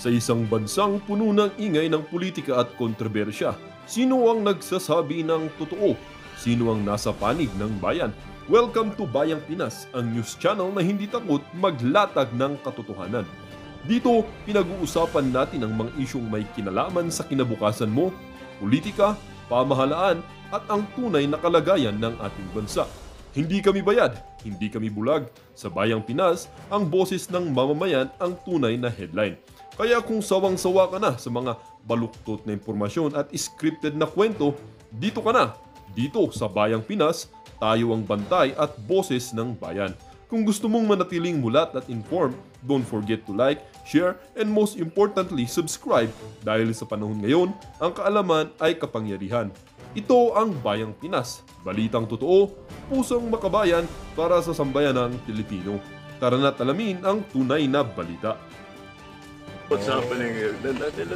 Sa isang bansang puno ng ingay ng politika at kontrobersya, sino ang nagsasabi ng totoo? Sino ang nasa panig ng bayan? Welcome to Bayang Pinas, ang news channel na hindi takot maglatag ng katotohanan. Dito, pinag-uusapan natin ang mga isyong may kinalaman sa kinabukasan mo, politika, pamahalaan, at ang tunay na kalagayan ng ating bansa. Hindi kami bayad, hindi kami bulag. Sa Bayang Pinas, ang boses ng mamamayan ang tunay na headline. Kaya kung sawang-sawa ka na sa mga baluktot na impormasyon at scripted na kwento, dito ka na. Dito sa Bayang Pinas, tayo ang bantay at boses ng bayan. Kung gusto mong manatiling mulat at informed, don't forget to like, share, and most importantly, subscribe dahil sa panahon ngayon, ang kaalaman ay kapangyarihan. Ito ang Bayang Pinas, balitang totoo, pusong makabayan para sa sambayanang Pilipino. Tara na't alamin ang tunay na balita. What's happening here? Dahil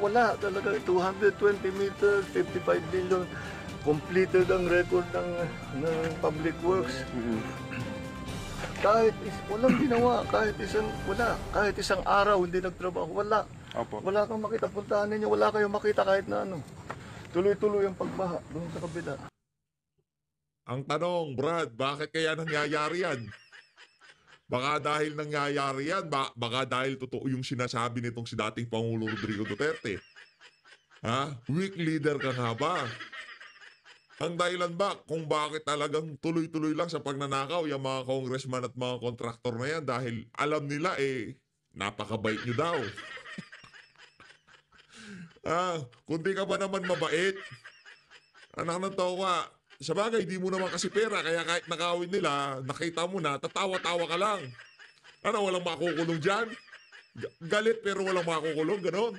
wala talaga. 220 meters, 55 billion. Completed ang record ng public works. Walang ginawa, kahit isang araw hindi nagtrabaho, wala. Opo. Wala kang makita, puntahan ninyo, wala kayong makita kahit na ano. Tuloy-tuloy ang pagbaha doon sa kabila. Ang tanong, Brad, bakit kaya nangyayari yan? Baka dahil nangyayari yan, baka dahil totoo yung sinasabi nitong si dating Pangulo Rodrigo Duterte. Ha? Weak leader ka nga ba? Ang dahilan ba kung bakit talagang tuloy-tuloy lang sa pagnanakaw yung mga congressman at mga kontraktor na yan dahil alam nila napakabait nyo daw. Kung di ka ba naman mabait, anak ng tawa, sa bagay, di mo naman kasi pera, kaya kahit nakawin nila, nakita mo na, tatawa-tawa ka lang. Ano, walang makukulong dyan? Galit pero walang makukulong, ganon.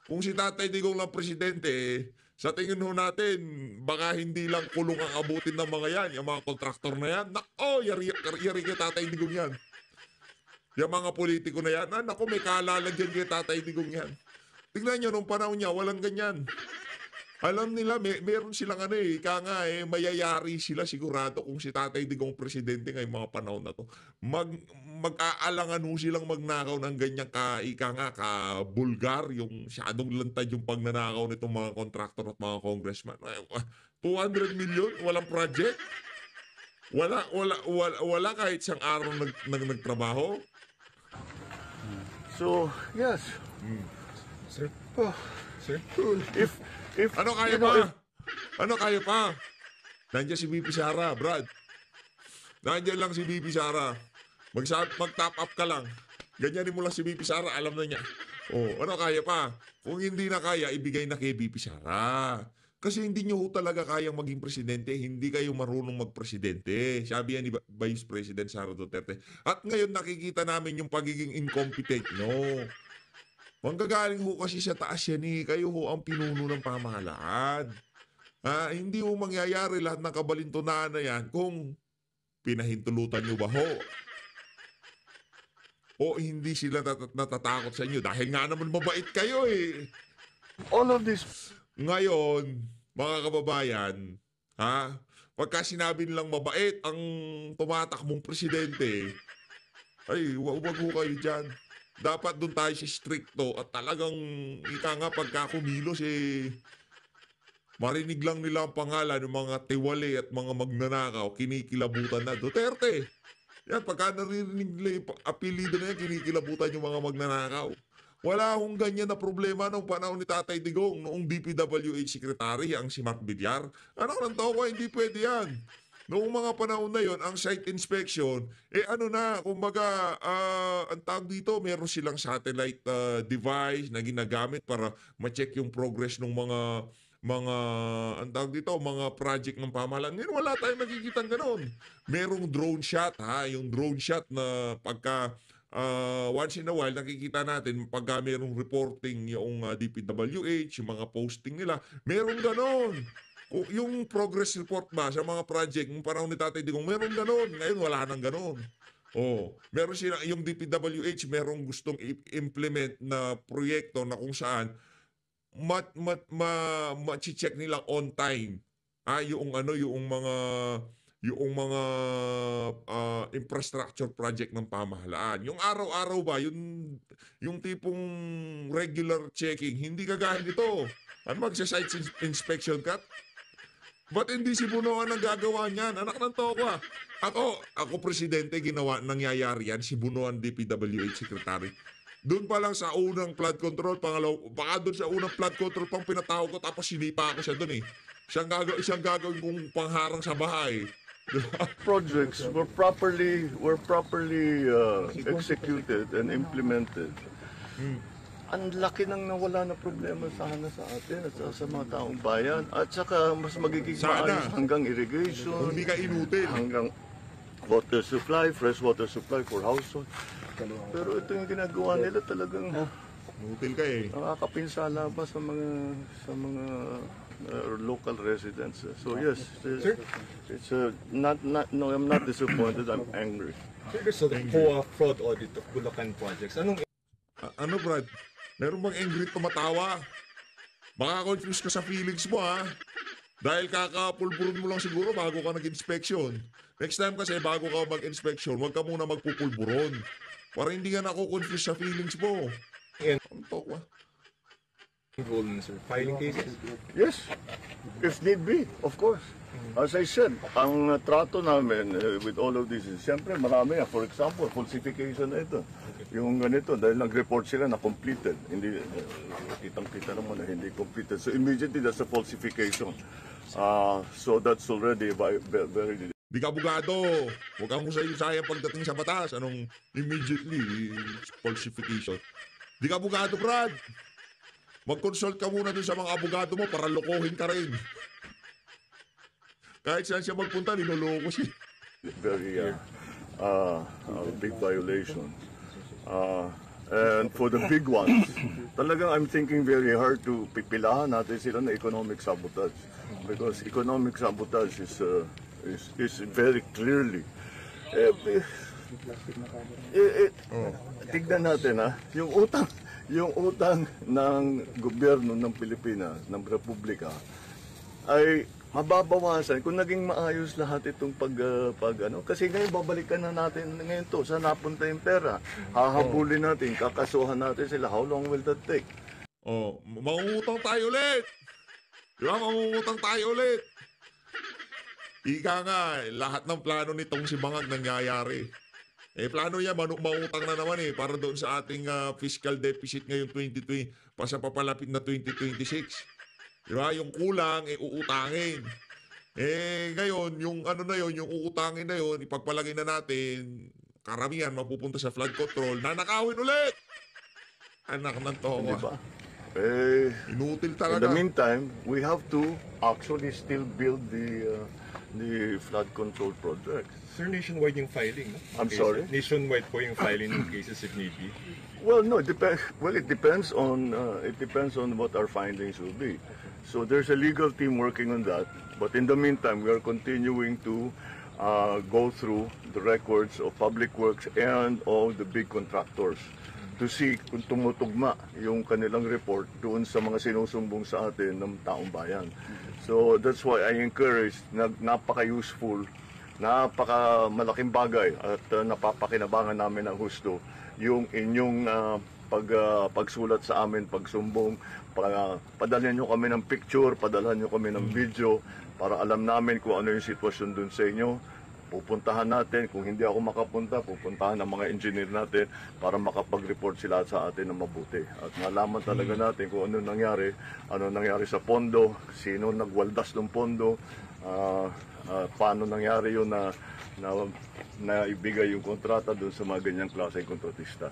Kung si Tatay Digong lang presidente, sa tingin ho natin, baka hindi lang kulong ang abutin ng mga yan, yung mga kontraktor na yan. Yari kay Tatay Digong yan. Yung mga politiko na yan, naku, may kalalagyan kay Tatay Digong yan. Tingnan nyo, nung panahon niya, walang ganyan. Alam nila, meron silang mayayari sila sigurado kung si Tatay Digong presidente ngayong mga panahon na to. Mag-aalangan ho silang magnakaw ng ganyang ka-bulgar, yung siyadong lantad yung pagnanakaw nitong mga kontraktor at mga congressman. 200 million, walang project. Wala kahit isang araw nagtrabaho. So, yes. Sir? Oh, Sir? if Ano kaya you know, pa? Ano kaya pa? Nandiyan si BP Sara, Brad. Nandiyan lang si BP Sara. Mag-top up ka lang. Ganyanin mo lang si BP Sara, alam na niya. Ano kaya pa? Kung hindi na kaya, ibigay na kay BP Sara. Kasi hindi nyo talaga kayang maging presidente, hindi kayo marunong magpresidente. Sabi yan ni Vice President Sara Duterte. At ngayon nakikita namin yung pagiging incompetent nyo. Manggagaling ho kasi sa taas yan kayo ho ang pinuno ng pamahalaan. Hindi ho mangyayari lahat ng kabalintunaan na yan kung pinahintulutan nyo ba ho. O hindi sila natatakot sa inyo dahil nga naman mabait kayo all of this. Ngayon, mga kababayan, pagka sinabi nilang mabait ang tumatakbong presidente, wag ho kayo dyan. Dapat doon tayo sa stricto at talagang pagka kumilos marinig lang nila ang pangalan ng mga tiwali at mga magnanakaw, kinikilabutan na Duterte. Yan, pagka naririnig nila yung apelido na yan, kinikilabutan yung mga magnanakaw. Wala akong ganyan na problema nung panahon ni Tatay Digong, noong DPWH Secretary, ang si Mark Villar. Anak ng tao ko, hindi pwede yan. Noong mga panahon na yon, ang site inspection, kumbaga, ang tawag dito, meron silang satellite device na ginagamit para ma-check yung progress ng ang tawag dito, mga project ng pamahalaan. Ngayon, wala tayong nakikita gano'n. Merong drone shot, yung drone shot na pagka once in a while, nakikita natin pagka merong reporting yung DPWH, yung mga posting nila, meron gano'n. Yung progress report ba sa mga project ng panahon ni Tatay Digong, meron ganon. Ngayon wala nang ganon. Meron sila, yung DPWH, merong gustong implement na proyekto na kung saan ma-check nila on time. Yung mga yung mga infrastructure project ng pamahalaan. Yung araw-araw ba, yung tipong regular checking, hindi kagaya nito. Ano magsa-site inspection ka? Ba't hindi si Bunoan ang gagawa niyan? Anak ng toko ah. Ako presidente, nangyayari yan. Si Bunoan DPWH Secretary. Doon pa lang sa unang flood control, baka doon sa unang flood control pang pinatawag ko, tapos sinipa ako siya doon eh. Siyang gagawin kong pangharang sa bahay. Projects were properly executed and implemented. Ang laki nang nawala na problema sana sa atin at sa mga taong bayan. At saka mas magiging Sana. maayos hanggang irrigation, Hindi ka inutil. hanggang water supply, fresh water supply for household. Pero ito yung ginagawa nila talagang Inutil ka eh. nakakapinsala pa sa mga local residents. So yes, it's no, I'm not disappointed. I'm angry. There's a POA fraud audit of Bulacan projects. Anong Ano Brad? Meron bang angry tumatawa? Baka confuse ka sa feelings mo ha. Dahil kakapulburon mo lang siguro bago ka nag-inspection. Next time kasi bago ka mag-inspection, huwag ka muna magpupulburon. Para hindi ka confuse sa feelings mo. Ang toko ah. role, sir? Filing cases? Yes, if need be, of course. As I said, ang trato namin with all of this is, siyempre marami. For example, falsification na ito. Yung ganito, dahil nag-report sila na completed. Hindi, kitang-kita naman na hindi completed. So immediately, that's a falsification. So that's already very... Di ka abogado. Huwag kang husay-husayang pagdating sa batas. Anong immediately falsification? Di ka abogado, Brad. Mag-consult ka muna dun sa mga abogado mo para lokohin ka rin. Kahit saan siya magpunta, niloloko siya. Very big violation. And for the big ones, talagang I'm thinking very hard to pipilahan natin sila na economic sabotage. Because economic sabotage is very clearly tignan natin yung utang ng gobyerno ng Pilipinas, ng Republika ay mababawasan kung naging maayos lahat itong kasi ngayon babalikan na natin ngayon to saan napunta yung pera, hahabulin natin, kakasuhan natin sila. How long will that take? Mangungutang tayo ulit. Di ba? Mangungutang tayo ulit. Ika nga, lahat ng plano nitong si Bangag nangyayari. Plano niya, mautang na naman para doon sa ating fiscal deficit ngayong 2020, papalapit na 2026. Di ba? Yung kulang, uutangin. Ngayon, yung yung uutangin na yun, ipagpalagay na natin, karamihan mapupunta sa flood control, nanakawin ulit! Anak ng towa. Diba? Inutil In talaga. the meantime, we have to actually still build the flood control projects. Sir, nationwide yung filing, no? I'm sorry? Nationwide po yung filing ng cases if need be. Well, no, it depends on what our findings will be. So there's a legal team working on that. But in the meantime, we are continuing to go through the records of public works and all the big contractors to see kung tumutugma yung kanilang report doon sa mga sinusumbong sa atin ng taong bayan. So that's why I encourage, napaka-useful, napaka-malaking bagay at napapakinabangan namin ng husto yung inyong pagsulat sa amin, pagsumbong, padalhan nyo kami ng picture, padalhan nyo kami ng video para alam namin kung ano yung sitwasyon dun sa inyo. Pupuntahan natin, kung hindi ako makapunta, pupuntahan ng mga engineer natin para makapag-report sila sa atin ng mabuti. At malaman talaga natin kung ano nangyari sa pondo, sino nagwaldas ng pondo, paano nangyari yun na ibigay yung kontrata doon sa mga ganyang klaseng kontratista.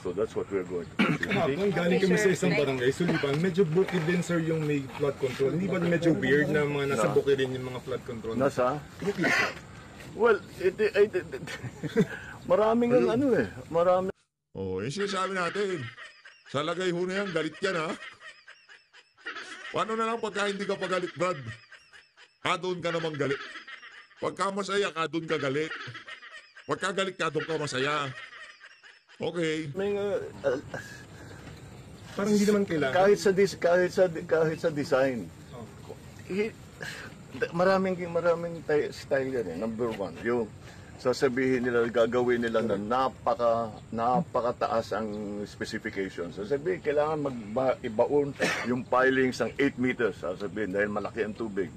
So that's what we're going to do. Nung galing kami sa isang barangay, Suliban, medyo bukid din sir yung may flood control. Hindi ba medyo weird na mga nasa bukid din yung mga flood control? Nasa? Well, maraming marami. Yung sinasabi natin, sa lagay ho na yan, galit yan ha. Paano na lang pagka hindi ka pagalit, Brad? Doon ka naman galit. Pagka masaya ka, doon ka galit. Pagka galit ka, doon ka masaya. Okay. Parang hindi naman kailangan. Kahit sa design. maraming style yan eh. Number one, yung sasabihin nila, gagawin nila na napakataas ang specifications. Sasabihin, kailangan ibaon yung pilings ng 8 meters. Sasabihin, dahil malaki ang tubig.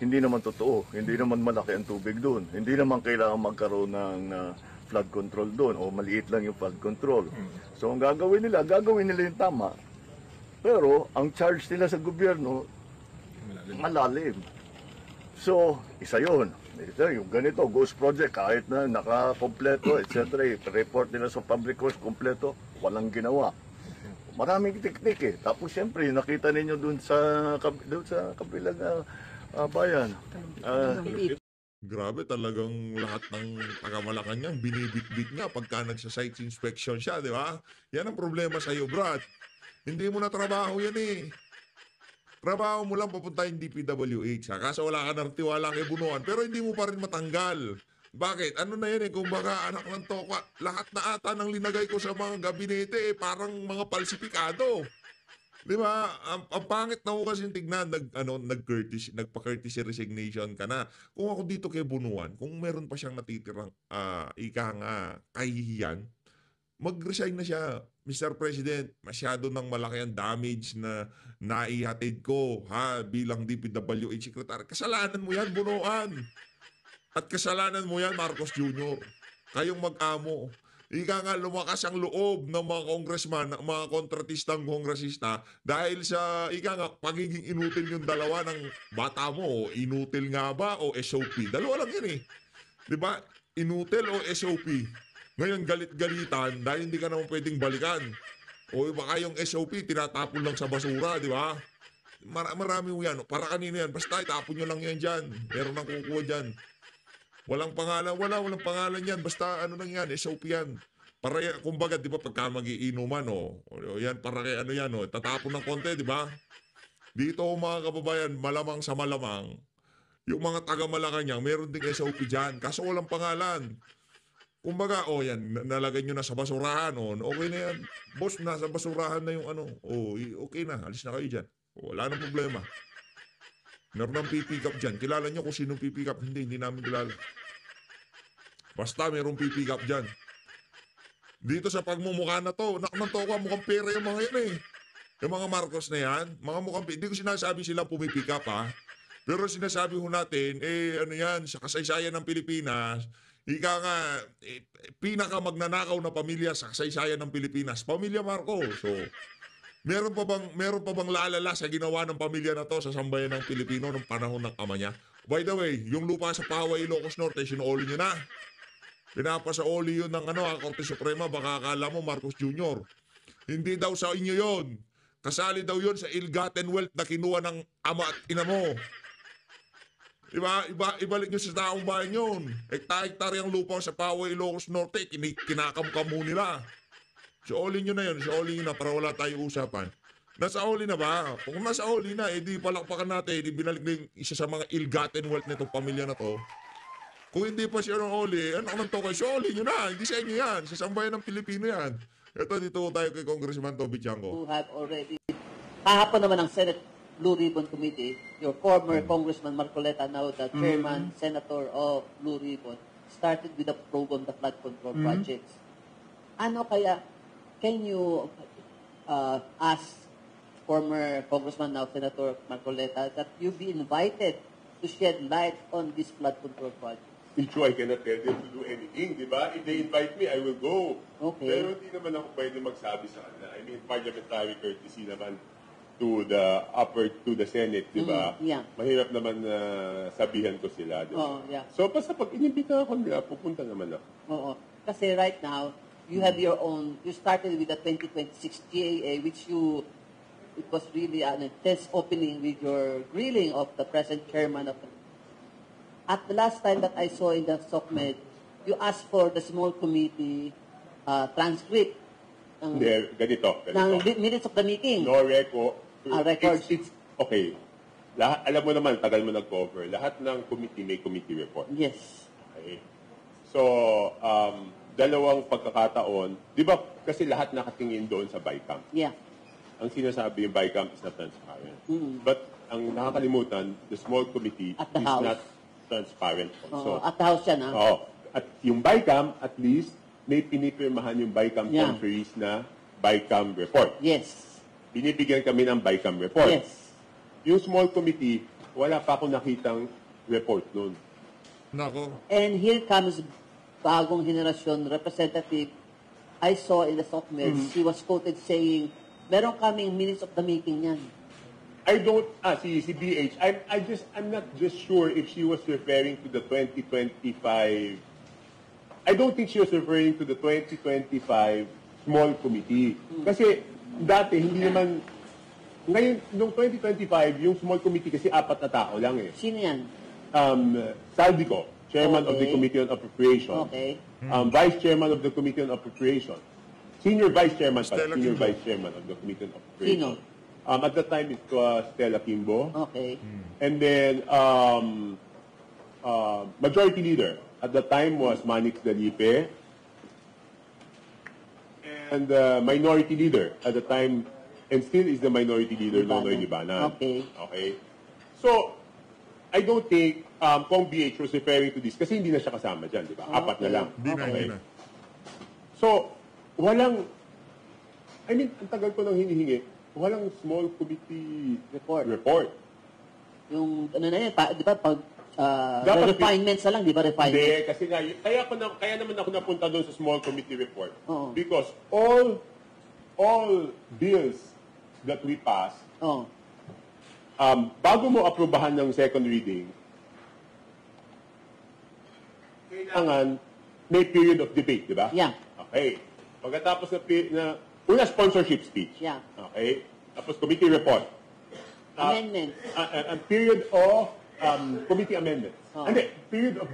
Hindi naman totoo. Hindi naman malaki ang tubig doon. Hindi naman kailangan magkaroon ng flood control doon o maliit lang yung flood control. So ang gagawin nila yung tama. Pero ang charge nila sa gobyerno, malalim. So, isa yun. Yung ganito, ghost project, kahit na nakakompleto, etc. Report nila sa public works, kompleto, walang ginawa. Maraming teknik eh. Tapos siyempre, nakita ninyo dun sa kabilang bayan. Grabe talagang lahat ng taga-Malacanang binibitbit niya pagka nagsa-site inspection siya, di ba? Yan ang problema sa iyo, Brad. Hindi mo na trabaho yan eh. Trabaho mo lang papuntahin DPWH. Kaso wala ka ng tiwala kay Bunuan, pero hindi mo pa rin matanggal. Bakit? Ano na yan eh, kumbaga anak ng toka, lahat na ata ng linagay ko sa mga gabinete parang mga palsipikado. Di ba? Ang pangit na ko kasi tignan, nagpa-courtesy resignation ka na. Kung ako dito kay Bunuan, kung meron pa siyang natitirang kahihiyan, mag-resign na siya. Mr. President, masyado nang malaki ang damage na naihatid ko bilang DPWH Secretary. Kasalanan mo yan, Bunuan. At kasalanan mo yan, Marcos Jr. Kayong mag-amo. Ika nga lumakas ang loob ng mga congressman, ng mga kontratistang kongresista dahil sa, pagiging inutil yung dalawa ng bata mo. Inutil nga ba o SOP? Dalawa lang yan eh. Diba? Inutil o SOP? Ngayon galit-galitan dahil hindi ka naman pwedeng balikan. O baka yung SOP tinatapon lang sa basura, di ba? Marami mo yan. Para kanino yan? Basta itapon nyo lang yan dyan. Meron nang kukuha dyan. Walang pangalan. Walang pangalan yan. Basta ano lang yan. SOP yan. Para kumbaga, di ba, pagka mag-iinuman, yan, para kay ano yan, tatapon ng konti, di ba? Dito, mga kababayan, malamang sa malamang, yung mga taga-Malacanang, meron ding SOP dyan. Kaso walang pangalan. Kumbaga, yan, nalagay nyo na sa basurahan, okay na yan. Boss, nasa basurahan na yung okay na, alis na kayo dyan. Wala nang problema. Meron ng pipick up dyan. Kilala nyo kung sino pipick up? Hindi namin kilala. Basta merong pipick up dyan. Dito sa pagmumukha na to, nakmantoka, mukhang pera yung mga yan eh. Yung mga Marcos na yan, mga mukhang pera. Hindi ko sinasabi silang pumipick up Pero sinasabi ho natin, ano yan, sa kasaysayan ng Pilipinas, pinaka magnanakaw na pamilya sa kasaysayan ng Pilipinas, Pamilya Marcos. So, meron pa bang lalala sa ginawa ng pamilya na to sa sambayan ng Pilipino nung panahon ng ama niya? By the way, yung lupa sa Poway, Ilocos Norte, sinuoli nyo na. Pinapasaoli yun ng Korte Suprema, baka akala mo Marcos Jr. Hindi daw sa inyo yon. Kasali daw yon sa ill-gotten wealth na kinuha ng ama at ina mo. Ibalik nyo sa taong bayan yun. Hektar-hektar yung lupa sa Poway, Ilocos Norte, kinakamkam mo nila. Saoli nyo na yun, saoli nyo na para wala tayo usapan. Nasa oli na ba? Kung nasa oli na, di palakpakan natin, binalik na yung isa sa mga ill-gotten wealth nitong pamilya na to. Kung hindi pa siya ng oli, ano naman to kayo? Saoli nyo na, hindi sa inyo yan, sa sambayan ng Pilipino yan. Ito, dito tayo kay Congressman Toby Chango. Who have already, kahapon naman ang Senate Blue Ribbon Committee, your former Congressman Marcoleta, now the chairman, senator of Blue Ribbon, started with a probe on the flood control projects. Ano kaya, can you ask former Congressman, now Senator Marcoleta, that you be invited to shed light on this flood control project? So I cannot tell them to do anything, di ba? If they invite me, I will go. Okay. Pero hindi naman ako pwede magsabi sa kanila. I mean, parliamentary courtesy naman to the Senate, di ba? Yeah. Mahirap naman na sabihan ko sila, di ba? Yeah. So, basta pag inibita ako nila, pupunta naman ako. Oo. Kasi right now, you have your own, you started with the 2026 GAA, which it was really an intense opening with your grilling of the present chairman of the. At the last time that I saw in the SOCMED, you asked for the small committee transcript. Ganito. Ng minutes of the meeting. No record. Records. Okay. Alam mo naman, tagal mo nag-cover. Lahat ng committee may committee report. Yes. Okay. So, dalawang pagkakataon, di ba kasi lahat nakatingin doon sa BICAM? Yeah. ang sinasabi yung BICAM is not transparent. But ang nakakalimutan, the small committee At the is House. not transparent also. At the House yan, ha? Oo. At yung BICAM, at least, may pinipirmahan yung BICAM Yeah. conferees na BICAM report. Yes. Binibigyan kami ng BICAM report. Yes. Yung small committee, wala pa akong nakitang report noon. Nako. And here comes bagong generasyon representative. I saw in the SOCMED, she was quoted saying, meron kaming minutes of the meeting yan. I don't, si BH, I'm not just sure if she was referring to the 2025, I don't think she was referring to the 2025 small committee. Kasi dati, hindi naman, ngayon, noong 2025, yung small committee kasi 4 na tao lang eh. Sino yan? Saldico, chairman of the Okay. Committee on Appropriation. Okay. Vice chairman of the Committee on Appropriation. Senior vice chairman pala, Stella senior Kimbo. vice chairman of the Committee on Appropriation. Sino? At that time, it was Stella Kimbo. Okay. And then, majority leader at the time was Manix Dalipe. And minority leader at the time, and still is the minority leader, Libana. Nonoy Libana. Okay. Okay. So, I don't think Kong BH was referring to this kasi hindi na siya kasama dyan, di ba? 4 na lang. Hindi na, hindi na. So, walang, I mean, ang tagal ko nang hinihingi, walang small committee report. Yung, ano na yan, di ba, pag Dapat refinements na lang, di ba, refinements? Hindi, kasi nga, kaya naman ako napunta doon sa small committee report. Oo. Because all bills that we pass, Oh. bago mo aprobahan ng second reading, kailangan may period of debate, di ba? Yeah. Okay. Pagkatapos una sponsorship speech. Yeah. Okay. Tapos committee report. Amendments. A period of committee amendments. Oh. Hindi, period of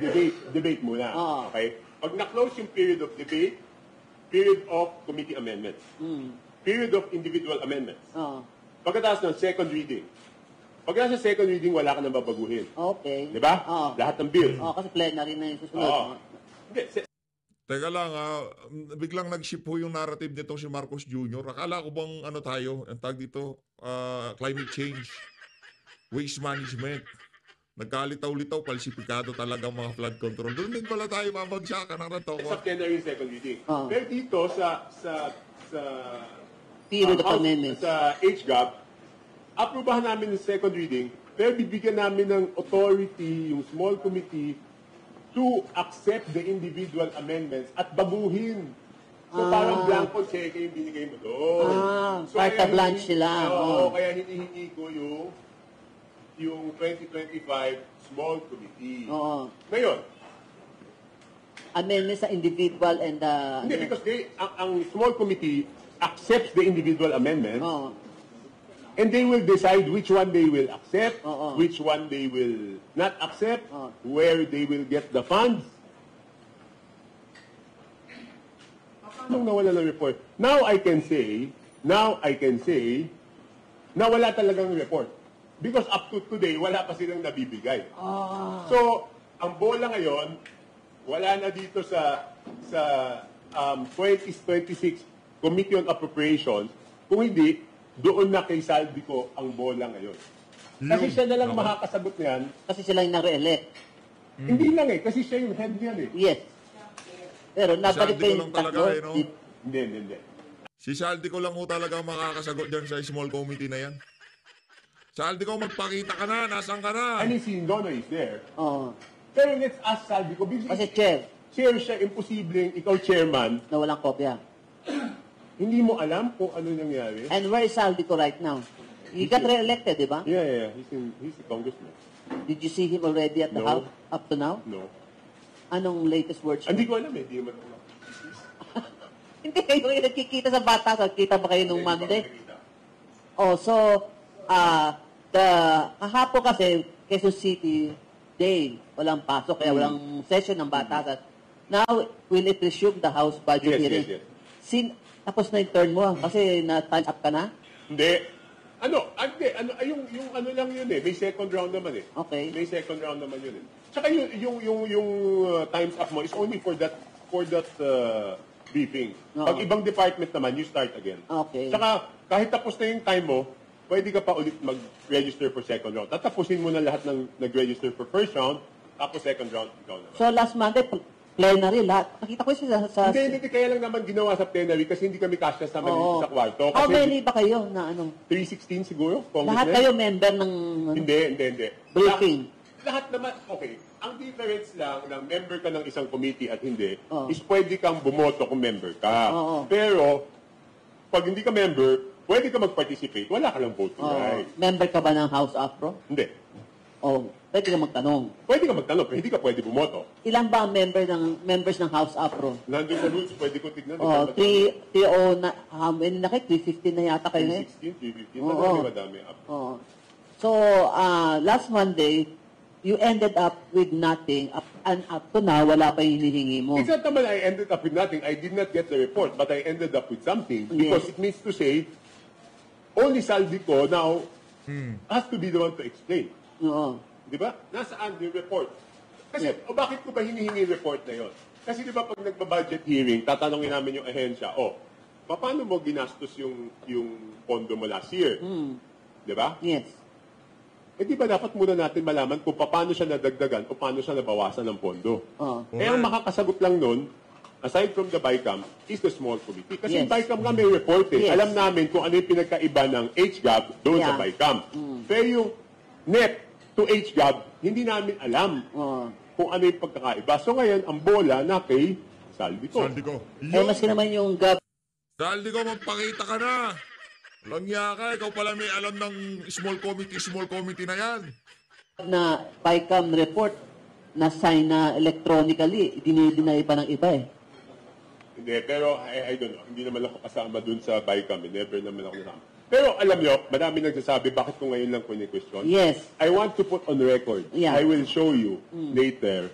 debate muna. Oh. Okay? Pag na-close yung period of debate, period of committee amendments. Period of individual amendments. Oh. Pagkatapos ng second reading. Pag nasa second reading, wala ka nang babaguhin. Okay. Di ba? Oo. Lahat ng bill. Oh, kasi plenary na yung susunod. Oo. Hindi, Teka lang, biglang nag-ship ho yung narrative nito si Marcos Jr. Akala ko bang ano tayo, ang tag dito, climate change, waste management. Nagkalitaw-litaw, palsipikado talaga mga flood control. Doon din pala tayo mabagsakan ng rato. sa plenary second reading. Oo. Pero dito sa Period of House- amendments. Sa HGAP, aprobahan namin ng second reading, pero bibigyan namin ng authority, yung small committee, to accept the individual amendments at baguhin. So parang blanco check yung binigay mo doon. Carta kaya blanche sila. Oo, kaya hinihingi ko yung 2025 small committee. Oo. Ngayon, Amendments sa individual and hindi, because ang small committee accepts the individual amendments Oo. and they will decide which one they will accept, Oo. which one they will not accept, Oo. where they will get the funds. Paano nawala ng report? Now I can say na wala talagang report. Because up to today, wala pa silang nabibigay. So, ang bola ngayon, wala na dito sa 2026 Committee on Appropriations, kung hindi, doon na kay Saldico ang bola ngayon. Kasi siya na lang makakasagot niyan. Kasi sila yung na-re-elect. Hindi lang kasi siya yung head niyan eh. Yes. Pero nabalik Saldi ko pa yung lang talaga tatlo. eh, no? Hindi. Si Saldi ko lang ho talaga makakasagot dyan sa small committee na yan. Saldi ko, magpakita ka na, nasaan ka na? I mean, si Nono is there. Oo. Pero let's ask Saldico, because Kasi chair, chair siya, imposibleng ikaw chairman, na walang kopya. hindi mo alam kung ano nangyari. And where is Saldico right now? He got re-elected, di ba? Yeah. He's a congressman. Did you see him already at the No. house up to now? No. Anong latest words? Hindi ko alam eh. Hindi naman ako. Hindi kayo yung nagkikita sa bata. Kita ba kayo nung Monday? Oh, so, kahapon kasi, Quezon City, day, walang pasok, kaya walang session ng batasan. Now, will it resume the House budget Yes, hearing? yes. Tapos na yung turn mo, kasi na-time up ka na? Hindi. Yung ano lang yun eh. May second round naman eh. Okay. May second round naman yun eh. Tsaka yung times up mo is only for that briefing. Oo. Pag ibang department naman, you start again. Okay. Tsaka, kahit tapos na yung time mo, pwede ka pa ulit mag-register for second round. Tatapusin mo na lahat ng nag-register for first round, tapos second round, ikaw na. So last Monday, plenary lahat. Nakita ko sa Hindi, kaya lang naman ginawa sa plenary kasi hindi kami kasya sa Oo. sa kwarto. How Kasi many ba kayo na ano? 316 siguro, congressman? Lahat kayo member ng ano, Hindi. briefing. Lahat naman, okay. Ang difference lang ng member ka ng isang committee at hindi, Oo. is pwede kang bumoto kung member ka. Oo. Pero, pag hindi ka member, pwede ka mag-participate, wala ka lang voting Oh, right. member ka ba ng House Afro? Hindi. Oh, pwede ka magtanong. Pwede ka magtanong, pero hindi ka pwede bumoto. Ilan ba ang members ng House Afro? Nandun sa rules, pwede ko tignan. Oh, 3 na, how many na kayo? 315 na yata kayo ngayon? 316, 315, Oo. madami. Oh. So, last Monday, you ended up with nothing. And up to now, wala pa yung hinihingi mo. It's not naman I ended up with nothing. I did not get the report, but I ended up with something. Because Yes. it means to say, only Saldico now has to be the one to explain. Oo. Di ba? Nasaan yung report? Kasi, bakit ko ba hinihingi yung report na yon? Kasi di ba pag nagba-budget hearing, tatanungin namin yung ahensya, paano mo ginastos yung pondo mo last year? Di ba? Yes. Di ba dapat muna natin malaman kung paano siya nadagdagan o paano siya nabawasan ng pondo? Oo. Ang makakasagot lang nun, aside from the BICAM, is the small committee. Kasi Yes. yung BICAM nga may report eh. Yes. Alam namin kung ano yung pinagkaiba ng HGAB doon sa Yeah. BICAM. Pero yung net to HGAB, hindi namin alam Oo. kung ano yung pagkakaiba. So ngayon, ang bola na kay Saldico. Saldico. Eh, maski naman yung Saldico, magpakita ka na. Langya ka, ikaw pala may alam ng small committee na yan. na PICAM report na sign na electronically, dinideny pa ng iba eh. Hindi, pero I don't know. Hindi naman ako kasama dun sa BICAM. Never naman ako kasama. Pero alam nyo, marami nagsasabi, bakit ko ngayon lang kuni-question? Yes. I want to put on record. Yeah. I will show you later.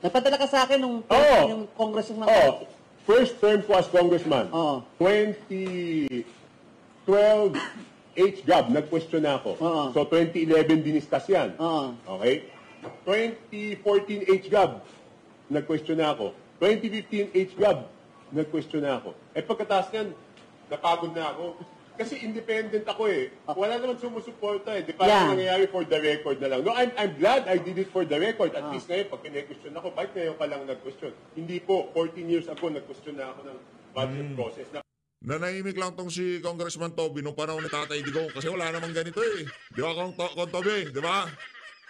Napadala ka sa akin nung Oo. yung congressman. First term ko as congressman. Oo. 2012 HGAB, nag-question na ako. Oo. So 2011 diniskas yan. Oo. Okay? 2014 HGAB, nag-question na ako. 2015 HGAB, nag-question na ako. Pagkatapos yan, napagod na ako. Kasi independent ako eh. Wala naman sumusuporta eh. Di pa Yeah. nangyayari for the record na lang. No, I'm glad I did it for the record. At least ngayon, pag kine-question ako, bakit ngayon ka lang nag-question? Hindi po, 14 years ago, nag-question na ako ng budget process. Nanahimik lang tong si Congressman Toby nung panahon ni Tatay Digong kasi wala namang ganito eh. Di ba, Kong Toby? Di ba?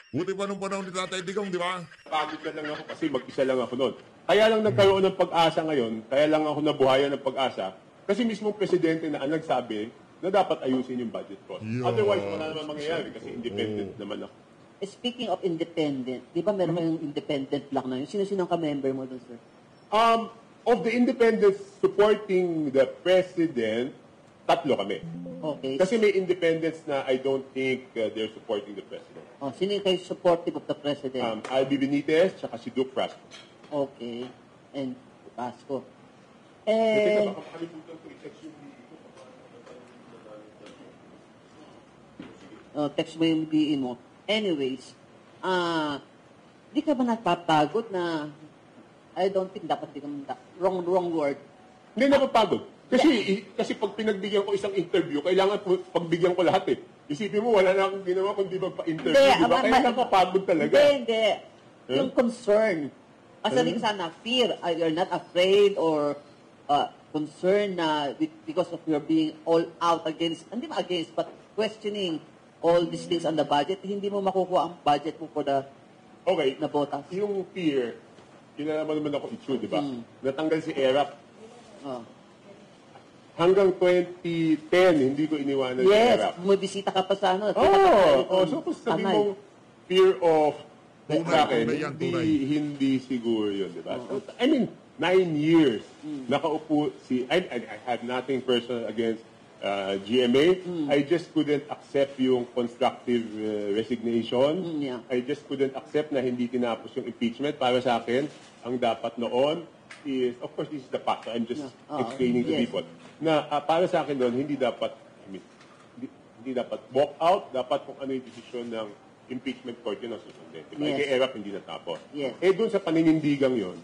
Buti pa nung panahon ni Tatay Digong, di ba? Pagod na lang ako kasi mag-isa lang ako noon. Kaya lang nagkaroon ng pag-asa ngayon, kaya lang ako nabuhayan ng pag-asa, kasi mismong presidente na ang nagsabi na dapat ayusin yung budget process. Yeah. Otherwise, wala naman mangyayari kasi independent naman ako. Speaking of independent, di ba meron kayong independent block na yun? Sino-sino ang ka-member mo doon, sir? Of the independents supporting the president, 3 kami. Okay. Kasi may independents na I don't think they're supporting the president. Sino yung kayo supportive of the president? Albi Benitez, tsaka si Duke Frasco. Okay. And Pasco. Teka, baka makalimutan ko i-text yung Text mo yung BE mo. Anyways, di ka ba napapagod na I don't think dapat di ka wrong word. Hindi napapagod. Kasi pag pinagbigyan ko isang interview, kailangan pagbigyan ko lahat eh. Isipin mo, wala na akong ginawa kundi magpa-interview, di ba? Kaya nakapagod talaga. Hindi. Yung concern. Sabi ka sana, fear. You're not afraid or concerned na because of your being all out against, hindi ba against, but questioning all these things on the budget, hindi mo makukuha ang budget mo for the Okay, na botas. yung fear, kinalaman naman ako issue, di ba? Natanggal si ERAP. Oh. Hanggang 2010, hindi ko iniwanan si Yes, ERAP. bumibisita ka pa sa ano. So kung sabi mong fear of sa akin, tunay yan, tunay. hindi siguro yun, di ba? So, I mean, 9 years, nakaupo I had nothing personal against GMA. I just couldn't accept yung constructive resignation. Yeah. I just couldn't accept na hindi tinapos yung impeachment. Para sa akin, ang dapat noon is, of course, this is the past. I'm just explaining to yes. people. Na para sa akin noon, hindi dapat, hindi dapat walk out. Dapat kung ano yung desisyon ng impeachment court yun ang susundin. Diba? Yes. Kay ERAP, hindi natapos. Yes. Doon sa paninindigang yun,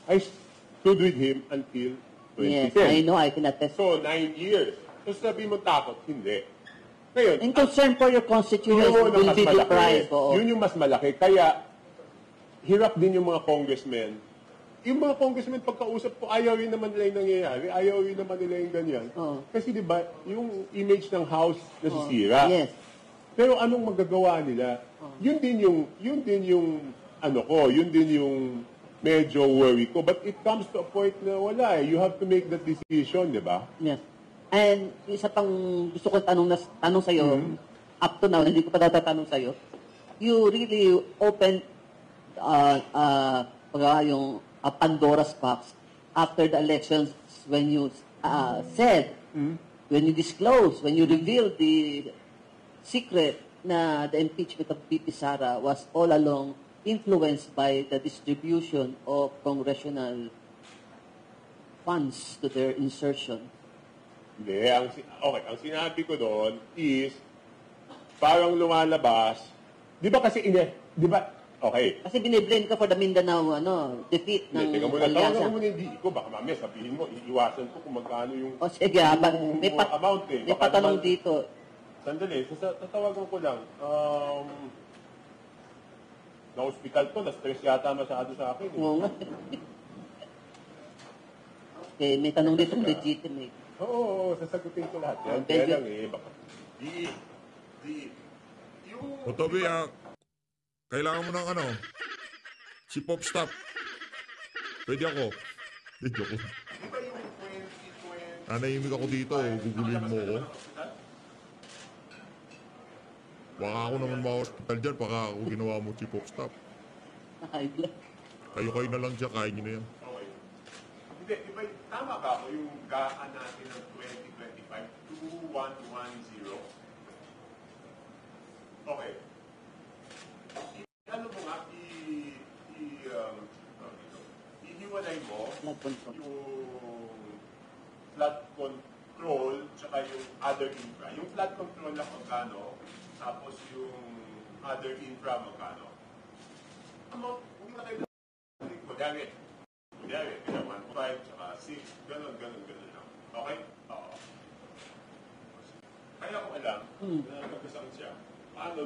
I stood with him until 2010. Yes, I know, I can attest. So, 9 years. So sabihin mo takot, hindi. Ngayon, In concern for your constituents yun ang will mas be malaki. deprived. Oo. Yun yung mas malaki. Kaya, hirap din yung mga congressmen. Yung mga congressmen, pagkausap ko, ayaw rin naman nila yung nangyayari. Ayaw rin naman nila yung ganyan. Oo. Kasi di ba, yung image ng House nasisira. Yes. Pero anong magagawa nila? Yun din yung medyo worry ko. But it comes to a point na wala eh. You have to make that decision, di ba? Yes. And isa pang gusto kong tanong sa'yo, up to now, hindi ko pa natatanong sa'yo, you really opened yung Pandora's box after the elections when you said, when you disclosed, when you revealed the secret na the impeachment of VP Sara was all along influenced by the distribution of congressional funds to their insertion. Hindi. Ang sinabi ko doon is, parang lumalabas, di ba kasi, di ba, okay. Kasi biniblame ka for the Mindanao defeat ng Teka muna, tawagan alyansa. ko muna hindi ko, baka mamaya sabihin mo, iiwasan ko kung magkano yung O sige, may amount eh. may Baka patanong naman- dito. Sandali, tatawagan ko lang. Na-hospital to, na-stress yata masyado sa akin. Eh. Oo nga. Okay, may tanong dito legitimate. Oo, sasagutin ko lahat yan. Thank Kaya you. lang eh, baka... Yung... O Toby, kailangan mo ng si Pop Stop. Pwede ako. Pwede ako. Di ba yung 2020... Nanahimik ako dito, gugulin mo ako. Baka ako naman ma-hospital dyan, baka ako ginawa mo si Pop Stop. High blood. Kayo na lang siya, kain nyo na yan. Okay. Hindi, di ba, tama ba ako yung gaan natin ng 2025, 2110? Okay. Ano mo nga, ihiwalay mo Blood control. yung flood control tsaka yung other infra. Yung flood control lang magkano, tapos yung other infra magkano. Kung na kayo kunyari, 1.5 tsaka 6, ganun lang. Okay? Oo. Kaya ko alam, na nagkasakit siya. Paano,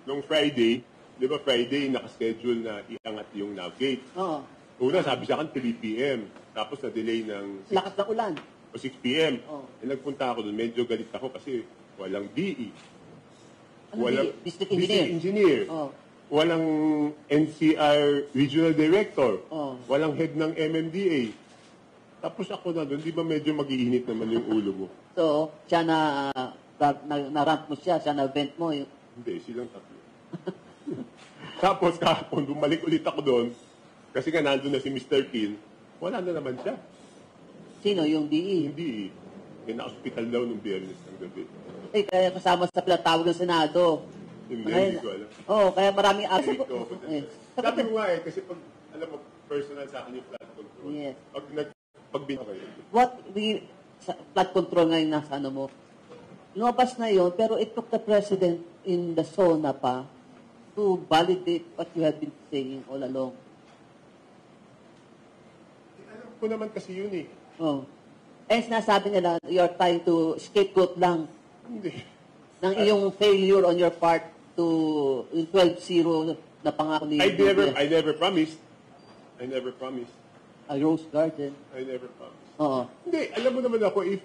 noong Friday, di ba Friday, nakaschedule na iangat yung navigate. Oo. Una, sabi sa akin 3 p.m. Tapos na-delay ng Lakas ng ulan. o 6 p.m. Oh. Nagpunta ako doon, medyo galit ako kasi walang DE. Ano district engineer? District engineer. Oh. Walang NCR regional director. Oh. Walang head ng MMDA. Tapos ako na doon, di ba medyo mag-iinit naman yung ulo mo? So, siya na-ramp mo siya na-vent mo. Hindi, silang tatlo. Tapos kahapon, bumalik ulit ako doon, kasi nga nandun na si Mr. Kin, wala na naman siya. Sino? Yung DE? Hindi. Na-hospital daw nung Biyernes ng gabi. Eh, kaya kasama sa pinatawag ng Senado. Hindi ko alam. Oo, kaya maraming Hindi aso. ko. Sabi mo nga eh, kasi pag, alam mo, personal sa akin yung flood control. Yes. Pag binakay. Sa flood control ngayon nasa ano mo, lumabas na yon pero it took the president in the SONA pa to validate what you have been saying all along. Alam ko naman kasi yun eh. Oh. Eh, sinasabi nila, you're trying to scapegoat lang Hindi. ng iyong failure on your part to yung 12-0 na pangako ni I never promised. I never promised. a Rose Garden. I never promised. Oo. Hindi, alam mo naman ako, if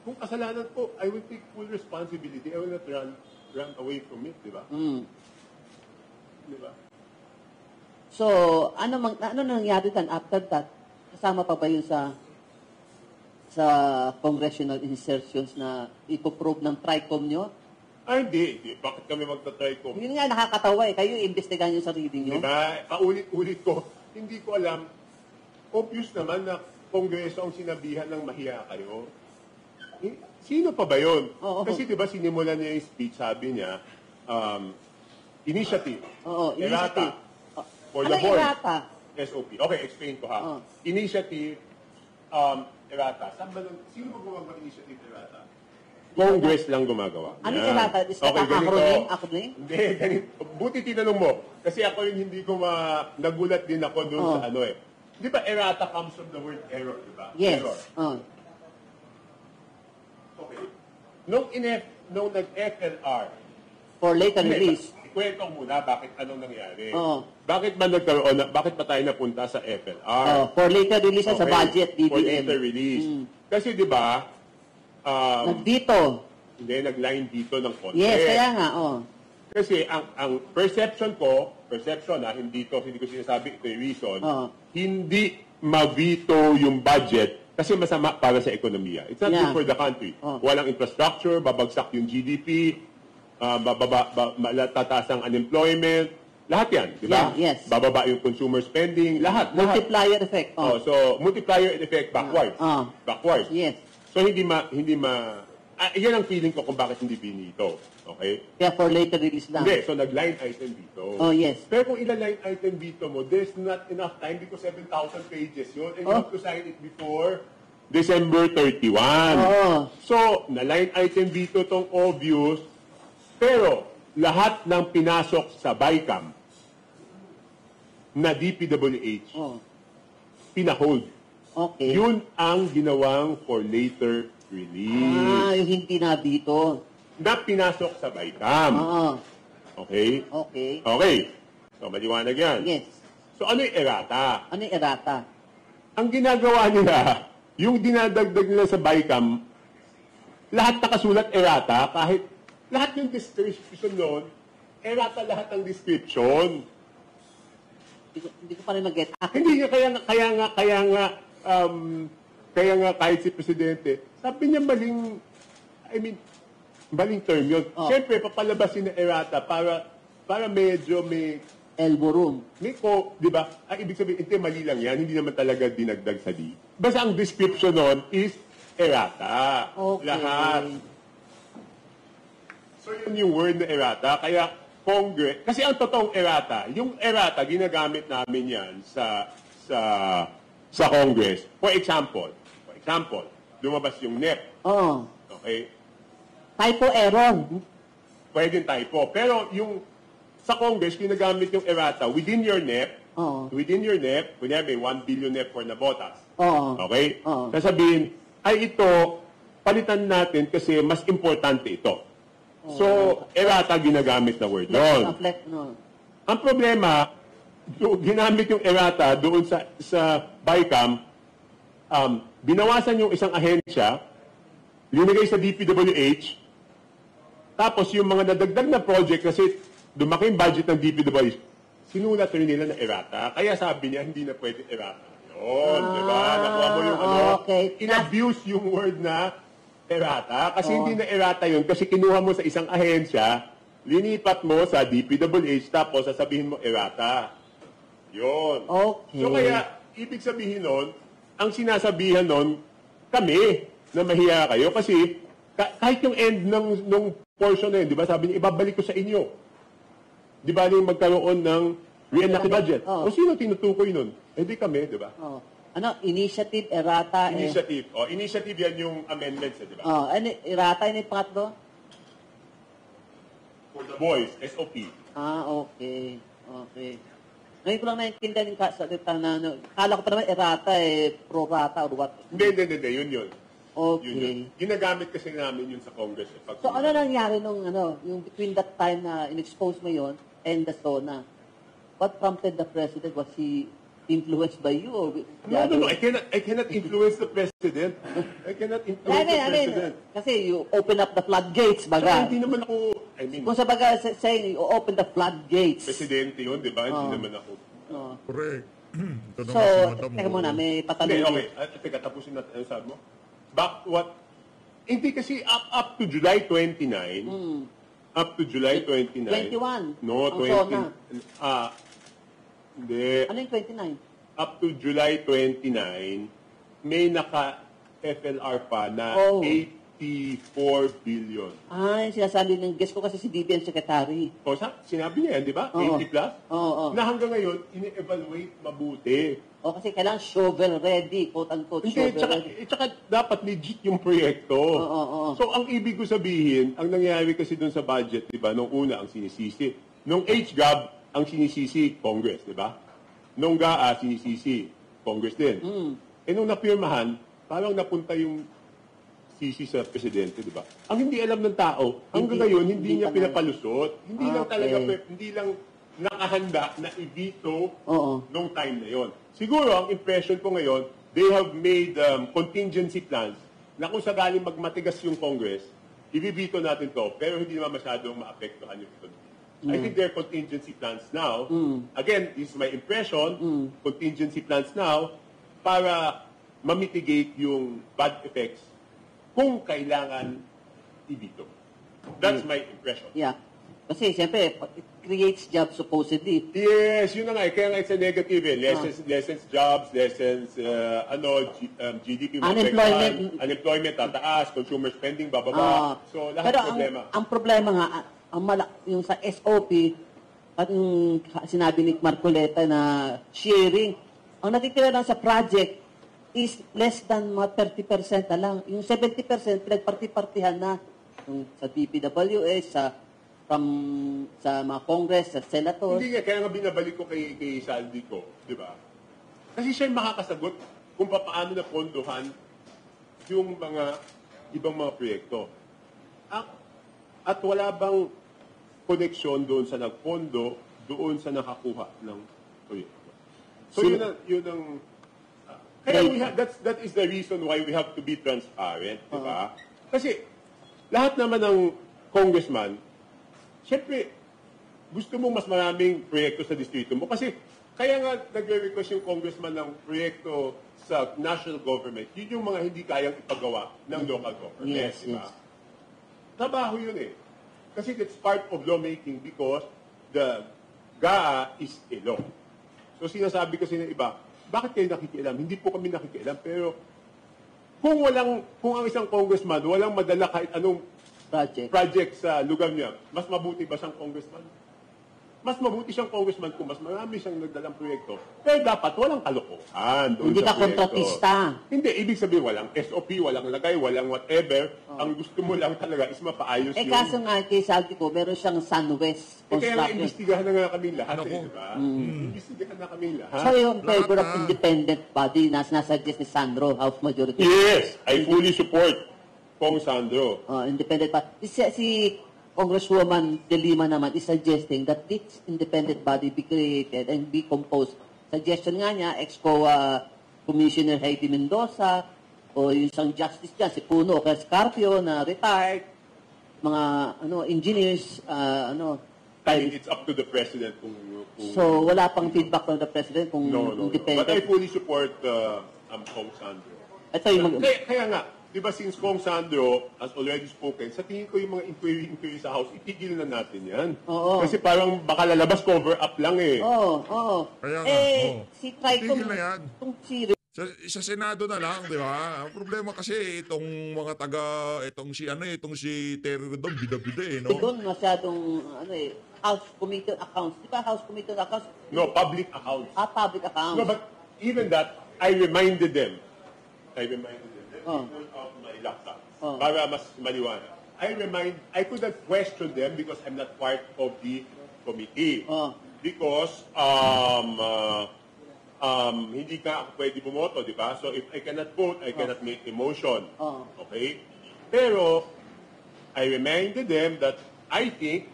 kung kasalanan ko, I will take full responsibility. I will not run away from it, di ba? Mm. Di ba? So, ano nangyari dan after that? Kasama pa ba yun sa congressional insertions na ipoprobe ng TRICOM nyo? Ay, hindi. Bakit kami magta-try ko? Yun nga, nakakatawa eh. Kayo imbestigahan yung sarili nyo. Di ba? Paulit-ulit ko. Hindi ko alam. Obvious naman na Kongreso ang sinabihan ng mahiya kayo. Sino pa ba yun? Oo. Kasi di ba sinimulan niya yung speech, sabi niya, initiative. Oo, initiative. Errata. For the Ano board. errata? SOP. Okay, explain ko ha. Oo. Initiative, errata. Sino ba gumagawa initiative errata? Congress lang gumagawa. Ano Yan. errata? Is that ganito. acronym? Hindi, ganito. Buti tinanong mo. Kasi ako rin hindi ko nagulat din ako doon Oo. sa ano eh. Di ba errata comes from the word error, di ba? Yes. Error. Okay. Nung nag-FLR, For later release. ikwento ko muna bakit anong nangyari. Oo. Bakit ba tayo napunta sa FLR? For later release sa budget, For DBM. later release. Kasi di ba, Nagdito. hindi, nag-line dito ng konti. Yes, kaya nga, Kasi ang perception ko, hindi ko sinasabi, ito yung reason, hindi ma-veto yung budget kasi masama para sa ekonomiya. It's not good for the country. Walang infrastructure, babagsak yung GDP, tataas ang unemployment, lahat yan, di ba? Yeah, yes. Bababa yung consumer spending, lahat. Multiplier effect. So, multiplier effect backwards. Backwards. Yes. So, yan ang feeling ko kung bakit hindi binito. Okay? Kaya for later release lang. Hindi, so nag-line item dito. Oh, yes. Pero kung ila-line item dito mo, there's not enough time because 7,000 pages yun and you have to sign it before December 31. So, na-line item dito tong obvious, pero lahat ng pinasok sa BICAM na DPWH, pinahold. Okay. Yun ang ginawang for later release. Yung hindi na dito. Na pinasok sa BICAM. Okay? Okay. Okay. So, maliwanag yan. Yes. So, ano yung errata? Ano yung errata? Ang ginagawa nila, yung dinadagdag nila sa BICAM, lahat nakasulat errata, kahit lahat yung description nun, errata lahat ang description. Hindi ko pa rin mag-get. Hindi nga, kaya nga kahit si Presidente, sabi niya maling term yun. Siyempre, papalabasin na errata para medyo may elbow room. Di ba? Ang ibig sabihin, hindi, mali lang yan. Hindi naman talaga dinagdag sa D. Basta ang description nun is errata. Okay. Lahat. So, yun yung word na errata. Kaya, Congress, kasi ang totoong errata, yung errata, ginagamit namin yan sa Congress. For example, lumabas yung NEP. Okay? Typo error. Pwedeng typo. Pero yung sa Congress, ginagamit yung errata within your NEP. Within your NEP, kunyari may 1 billion NEP for Nabotas. Okay? Sasabihin, ay ito, palitan natin kasi mas importante ito. So, errata ginagamit na word doon. Ang problema, ginamit yung errata doon sa BICAM, binawasan yung isang ahensya, linagay sa DPWH, tapos yung mga nadagdag na project kasi lumaki yung budget ng DPWH, sinulat rin nila na errata. Kaya sabi niya, hindi na pwede errata. Yun, di ba? Nakuha mo yung in-abuse yung word na errata. Kasi hindi na errata yun. Kasi kinuha mo sa isang ahensya, linipat mo sa DPWH, tapos sasabihin mo errata. Yun. Okay. So kaya, ibig sabihin nun, ang sinasabihan nun, kami, na mahiya kayo. Kasi, kahit yung end ng portion na yun, di ba, sabi niya, ibabalik ko sa inyo. Di ba, yung magkaroon ng re-enact budget. O sino tinutukoy nun? Eh di kami, di ba? Initiative, errata. Initiative. Initiative yan yung amendments, di ba? Errata, yung pangatlo? For the boys, SOP. Okay. Okay. Ngayon ko lang naiintindihan yung kasalita na, kala ko pa naman errata, pro-rata or what. Hindi. Yun. Okay. Yun. Ginagamit kasi namin yun sa Congress. So ano nangyari nung yung between that time na in-expose mo yon and the SONA? What prompted the President? Was he influenced by you? Or No. I cannot influence the President. I cannot influence the President. Kasi you open up the floodgates, baga. So, hindi naman ako, Kung sa baga saying you open the floodgates. Presidente yun, di ba? Hindi naman ako. Correct. Ito So, naman si Madam. teka muna, may Hindi, patanong. okay. Teka, tapusin natin. Ano sabi mo? Hindi kasi up to July 29, up to July 29. 21. No, Ang 20. SONA. Hindi. Ano yung 29? Up to July 29, may naka-FLR pa na 84 billion. Yung sinasabi ng guest ko kasi si DBM Secretary. O, sinabi niya yan, di ba? 80 plus? Oo. Na hanggang ngayon, ini-evaluate mabuti. Kasi kailangan shovel ready, quote-unquote Hindi, shovel ready. tsaka dapat legit yung proyekto. So, ang ibig ko sabihin, ang nangyari kasi dun sa budget, di ba, nung una, ang sinisisi. Nung HGAB, ang sinisisi, Congress, di ba? Nung GAA, sinisisi, Congress din. Eh nung napirmahan, parang napunta yung CC sa presidente, di ba? Ang hindi alam ng tao, hanggang ngayon, hindi niya pinapalusot. Hindi lang talaga, hindi lang nakahanda na i-veto nung time na yon. Siguro, ang impression ko ngayon, they have made contingency plans na kung sakaling magmatigas yung Congress, i-veto natin to, pero hindi naman masyadong maapektuhan yung ito. I think there are contingency plans now. Again, this is my impression, contingency plans now para ma-mitigate yung bad effects kung kailangan i-veto. That's my impression. Yeah. Kasi, siyempre, it creates jobs supposedly. Yes, yun na nga. Kaya nga it's a negative. Lessens jobs, lessens GDP. Unemployment tataas, consumer spending bababa. So, lahat Pero problema. ang problema nga, yung sa SOP, at yung sinabi ni Marcoleta na sharing, ang natitira lang sa project is less than 30% na lang. Yung 70% pinagparti-partihan na. Yung sa DPWH, sa mga Congress, sa Senators. Hindi nga, kaya nga binabalik ko kay Saldi ko, di ba? Kasi siya yung makakasagot kung paano na pondohan yung mga ibang mga proyekto. At wala bang koneksyon doon sa nagpondo, doon sa nakakuha ng proyekto. So yun ang kaya that is the reason why we have to be transparent, di ba? Kasi lahat naman ng congressman, siyempre, gusto mong mas maraming proyekto sa distrito mo. Kasi kaya nga nagre-request yung congressman ng proyekto sa national government, yun yung mga hindi kayang ipagawa ng local government, Yes, di ba? yes. Trabaho yun eh. Kasi it's part of lawmaking because the GAA is a law. So sinasabi kasi ng iba, bakit kayo nakikialam? Hindi po kami nakikialam, pero kung ang isang congressman walang madala kahit anong project sa lugar niya, mas mabuti ba siyang congressman? Mas mabuti siyang congressman kung mas marami siyang nagdalang proyekto. Pero dapat walang kalokohan doon Hindi sa ka proyekto. kontratista. Hindi, ibig sabihin walang SOP, walang lagay, walang whatever. Ang gusto mo lang talaga is mapaayos yun. Kaso nga kay Salty ko, meron siyang Sunwest Kaya nga construction. imbestigahan na nga kami lahat, di ba? Imbestigahan na kami lahat. So yung favor of independent body na sinasuggest ni Sandro, House Majority. Yes, I fully support Kong Sandro. Independent body. Si Congresswoman De Lima naman is suggesting that this independent body be created and be composed. Suggestion nga niya, ex-COA Commissioner Heidi Mendoza, o yung isang justice dyan, si Puno o Scarpio na retired, mga engineers, I mean, it's up to the President kung So, wala pang feedback from the President kung No. independent. But I fully support Kong Sandro. Ito yung Kaya nga, di ba since Kong Sandro has already spoken, sa tingin ko yung mga inquiry sa House, itigil na natin yan. Oo. Kasi parang baka lalabas cover up lang eh. Oo. Kaya nga, Si Triton, tigil na yan. itong si Sa Senado na lang, di ba? Ang problema kasi itong mga itong si Terry Redon, bida-bida eh, no? Doon masyadong, House Committee on Accounts. Di ba House Committee on Accounts? No, public accounts. Public accounts. No, but even that, I reminded them. Let me pull out my laptop. Para mas maliwanag. I couldn't question them because I'm not part of the committee. Because, hindi ka ako pwede bumoto, di ba? So if I cannot vote, I cannot make a motion. Okay? Pero, I reminded them that I think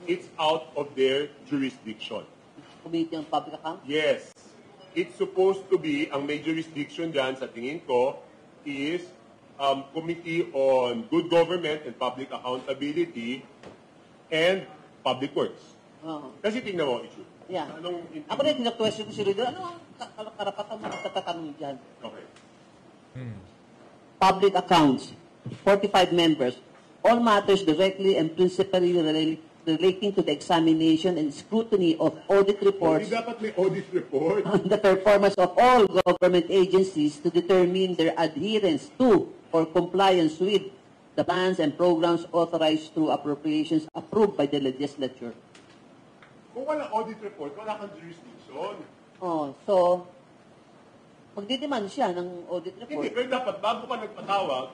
it's out of their jurisdiction. Committee on Public Accounts? Yes. It's supposed to be, ang may jurisdiction dyan, sa tingin ko, is Committee on Good Government and Public Accountability and Public Works. Kasi tingnan mo, issue. Yeah. Ako rin, question ko si Rudy, ano ang karapatan mo nagtatanong dyan? Okay. Public accounts, 45 members, all matters directly and principally relating to the examination and scrutiny of audit reports Hindi dapat may audit report. on the performance of all government agencies to determine their adherence to or compliance with the plans and programs authorized through appropriations approved by the legislature. Kung walang audit report, wala kang jurisdiction. So, magdidemand siya ng audit Hindi, report. pero dapat bago ka nagpatawag,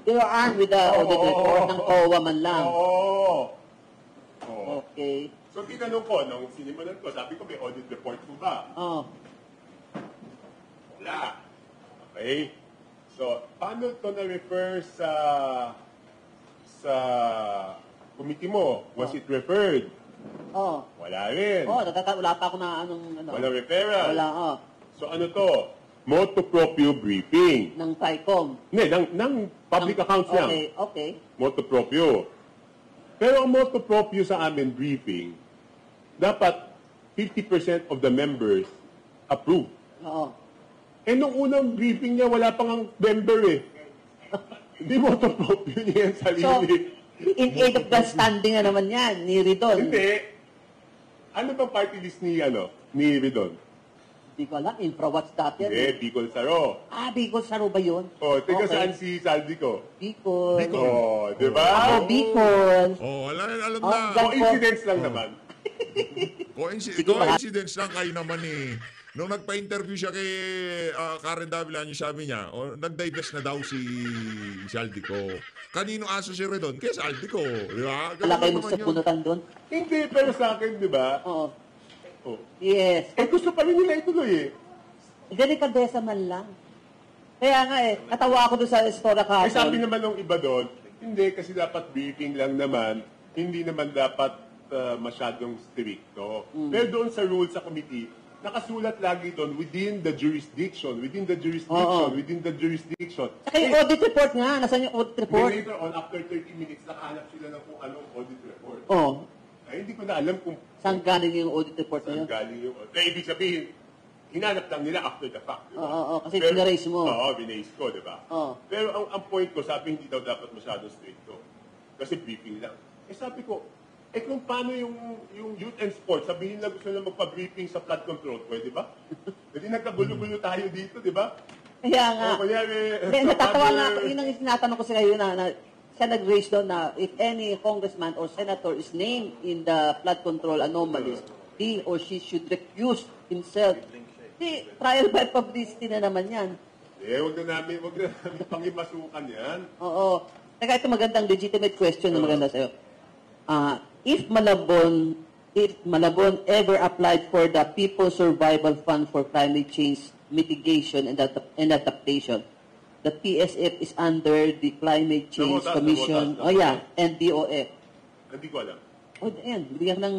You're armed with the audit report ng COA man lang. Oo. Okay. So, tinanong ko, nung sinimulan ko, sabi ko, may audit report po ba? Okay? So, paano ito na-refer sa committee mo? Was it referred? Oh. Wala rin. Oh, wala pa ako na anong ano. Walang referral. Wala, oh. So, ano to? Motu proprio briefing. Ng TICOM. Hindi, ng public accounts lang. Okay, okay. Motu proprio. Pero ang motu proprio sa amin briefing, dapat 50% of the members approve. Oo. Eh, nung unang briefing niya, wala pang ang member eh. Hindi motu proprio niya yan So, sarili. in aid of the standing na naman yan, ni Ridon. Hindi. Ano bang party list ni Ridon? Hindi ko alam, infra-watch dati yan. Hindi, Bicol Saro. Ah, Bicol Saro ba yun? O, tiga Okay. saan si Saldico? Bicol. O, di ba? Ako, Bicol. Oh, alam Oh, na. Coincidence lang naman. Coincidence lang kayo naman eh. Nung nagpa-interview siya kay Karen Davilan, yung sabi niya, nag-divest na daw si Saldico. Kanino aso si Redon? Kaya Saldico. Di ba? Ganun Wala kayo naman yun. magsapunutan doon? Hindi, pero sa akin, di ba? Oo. Oh. Yes. Eh, gusto pa rin nila ituloy eh. Delikadesa man lang. Kaya nga natawa ako doon sa Estora Eh, sabi kahapon. naman ng iba doon, hindi, kasi dapat briefing lang naman, hindi naman dapat masyadong stricto. Pero doon sa rules sa committee, nakasulat lagi doon within the jurisdiction. Oo. Saka yung audit report nga. Nasaan yung audit Then report? later on, after 30 minutes, nakahanap sila ng kung anong audit report. Oh. Ay, hindi ko na alam kung Saan galing yung audit report na saan yun? galing yung audit. Ibig sabihin, hinanap lang nila after the fact. Diba? Oo, kasi pinaraise mo. Oo, binaise ko, di ba? Oo. Pero ang point ko, sabi hindi daw dapat masyadong stricto. Kasi briefing lang. Eh sabi ko, kung paano yung youth and sports, sabihin na gusto na magpa-briefing sa flood control, pwede ba? Hindi nagkagulo-gulo tayo dito, di ba? Kaya nga. O kunyari, Hindi, natatawa nga ako. Yun ang tinatanong ko sa kayo na siya nag-raise doon na if any congressman or senator is named in the flood control anomalies, he or she should recuse himself. Di, trial by publicity na naman yan. huwag na namin pangimasukan yan. Oo. Teka, ito magandang legitimate question na maganda sa'yo. If Malabon ever applied for the People Survival Fund for Climate Change Mitigation and Adaptation, the PSF is under the Climate Change Nabotas, Commission. nabotas. Oh yeah, and DOF. Hindi ko alam. Oh, ayan, bigyan ng